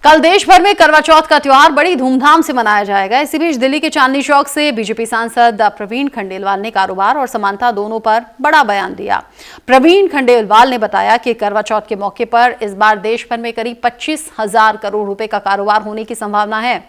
कल देश भर में करवा चौथ का त्योहार बड़ी धूमधाम से मनाया जाएगा। इसी बीच दिल्ली के चांदनी चौक से बीजेपी सांसद प्रवीण खंडेलवाल ने कारोबार और समानता दोनों पर बड़ा बयान दिया। प्रवीण खंडेलवाल ने बताया कि करवा चौथ के मौके पर इस बार देश भर में करीब 25,000 करोड़ रुपए का कारोबार होने की संभावना है।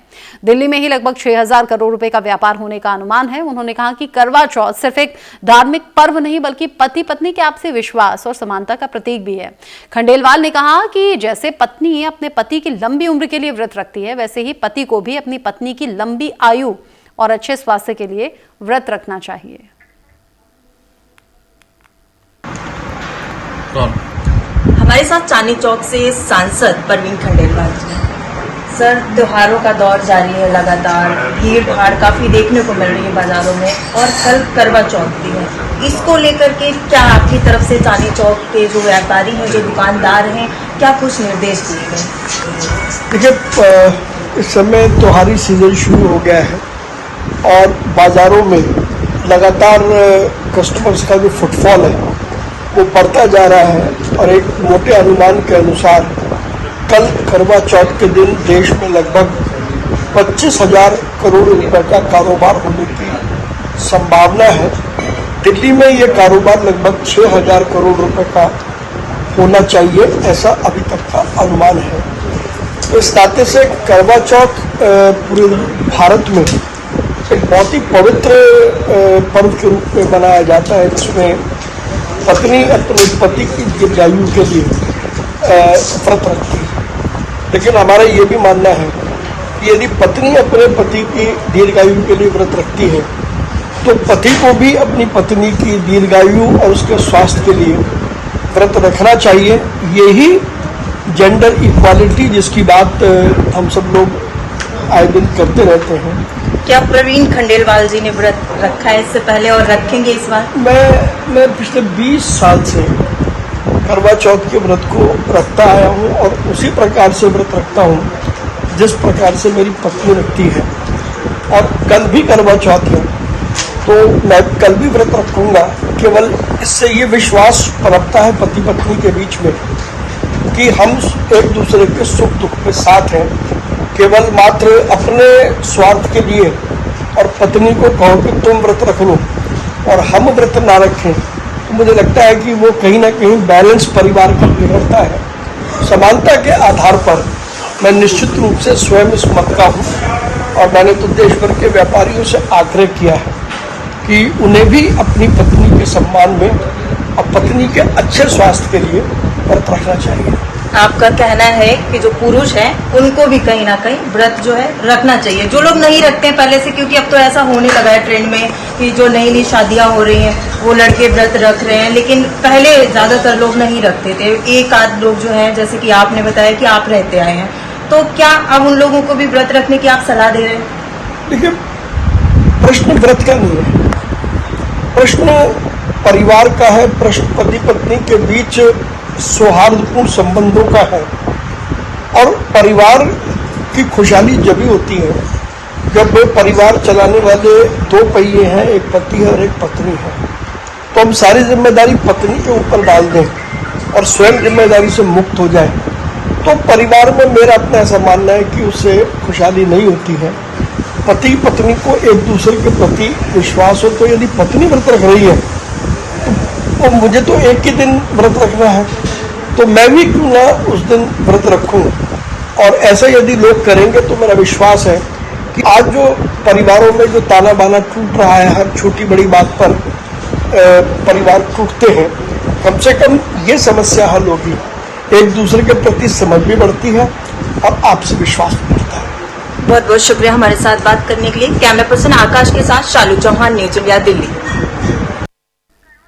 दिल्ली में ही लगभग 6,000 करोड़ रुपए का व्यापार होने का अनुमान है। उन्होंने कहा कि करवा चौथ सिर्फ एक धार्मिक पर्व नहीं बल्कि पति पत्नी के आपसी विश्वास और समानता का प्रतीक भी है। खंडेलवाल ने कहा कि जैसे पत्नी अपने पति की लंबी उम्र के लिए व्रत रखती है, वैसे ही पति को भी अपनी पत्नी की लंबी आयु और अच्छे स्वास्थ्य के लिए व्रत रखना चाहिए। हमारे साथ चांदनी चौक से सांसद प्रवीण खंडेलवाल जी। सर, त्योहारों का दौर जारी है, लगातार भीड़ भाड़ काफी देखने को मिल रही है बाजारों में और कल करवा चौथ भी है। इसको लेकर के क्या आपकी तरफ से चांदनी चौक के जो व्यापारी हैं, जो दुकानदार हैं, क्या कुछ निर्देश दिए गए? देखिए, इस समय त्योहारी सीजन शुरू हो गया है और बाज़ारों में लगातार कस्टमर्स का जो फुटफॉल है वो बढ़ता जा रहा है और एक मोटे अनुमान के अनुसार कल करवा चौथ के दिन देश में लगभग 25,000 करोड़ रुपए का कारोबार होने की संभावना है। दिल्ली में ये कारोबार लगभग 6,000 करोड़ रुपए का होना चाहिए, ऐसा अभी तक का अनुमान है। तो इस नाते से करवा चौथ पूरे भारत में एक बहुत ही पवित्र पर्व के रूप में मनाया जाता है, जिसमें पत्नी अपने पति की दीर्घायु के लिए व्रत रखती है। लेकिन हमारा ये भी मानना है कि यदि पत्नी अपने पति की दीर्घायु के लिए व्रत रखती है तो पति को भी अपनी पत्नी की दीर्घायु और उसके स्वास्थ्य के लिए व्रत रखना चाहिए। यही जेंडर इक्वालिटी जिसकी बात हम सब लोग आए दिन करते रहते हैं। क्या प्रवीण खंडेलवाल जी ने व्रत रखा है इससे पहले और रखेंगे इस बार? मैं पिछले 20 साल से करवा चौथ के व्रत को रखता आया हूँ और उसी प्रकार से व्रत रखता हूँ जिस प्रकार से मेरी पत्नी रखती है। और कल भी करवा चौथ है तो मैं कल भी व्रत रखूँगा। केवल इससे ये विश्वास पनपता है पति पत्नी के बीच में कि हम एक दूसरे के सुख दुख में साथ हैं। केवल मात्र अपने स्वार्थ के लिए और पत्नी को कहो कि तुम व्रत रख लो और हम व्रत ना रखें, तो मुझे लगता है कि वो कहीं ना कहीं बैलेंस परिवार का बिगड़ता है। समानता के आधार पर मैं निश्चित रूप से स्वयं इस मत का हूँ और मैंने तो देश भर के व्यापारियों से आग्रह किया है कि उन्हें भी अपनी पत्नी के सम्मान में और पत्नी के अच्छे स्वास्थ्य के लिए व्रत रखना चाहिए। आपका कहना है कि जो पुरुष हैं उनको भी कहीं ना कहीं व्रत जो है रखना चाहिए, जो लोग नहीं रखते हैं पहले से, क्योंकि अब तो ऐसा होने लगा है ट्रेंड में कि जो नई नई शादियां हो रही हैं वो लड़के व्रत रख रहे हैं, लेकिन पहले ज्यादातर लोग नहीं रखते थे। एक आध लोग जो है, जैसे कि आपने बताया कि आप रहते आए हैं, तो क्या अब उन लोगों को भी व्रत रखने की आप सलाह दे रहे हैं? देखिए, प्रश्न व्रत का नहीं है, प्रश्न परिवार का है, प्रश्न पति पत्नी के बीच सौहार्दपूर्ण संबंधों का है। और परिवार की खुशहाली जब भी होती है जब परिवार चलाने वाले दो पहिए हैं, एक पति है और एक पत्नी है। तो हम सारी जिम्मेदारी पत्नी के ऊपर डाल दें और स्वयं जिम्मेदारी से मुक्त हो जाए तो परिवार में मेरा अपना ऐसा मानना है कि उससे खुशहाली नहीं होती है। पति पत्नी को एक दूसरे के प्रति विश्वास हो, तो यदि पत्नी व्रत रख रही है तो मुझे तो एक ही दिन व्रत रखना है, तो मैं भी क्यों ना उस दिन व्रत रखूं। और ऐसा यदि लोग करेंगे तो मेरा विश्वास है कि आज जो परिवारों में जो ताना बाना टूट रहा है, हर छोटी बड़ी बात पर परिवार टूटते हैं, कम से कम ये समस्या हल होगी। एक दूसरे के प्रति समझ भी बढ़ती है और आपसी विश्वास भी बढ़ता है। बहुत बहुत शुक्रिया हमारे साथ बात करने के लिए। कैमरा पर्सन आकाश के साथ शालू चौहान, न्यूज इंडिया, दिल्ली।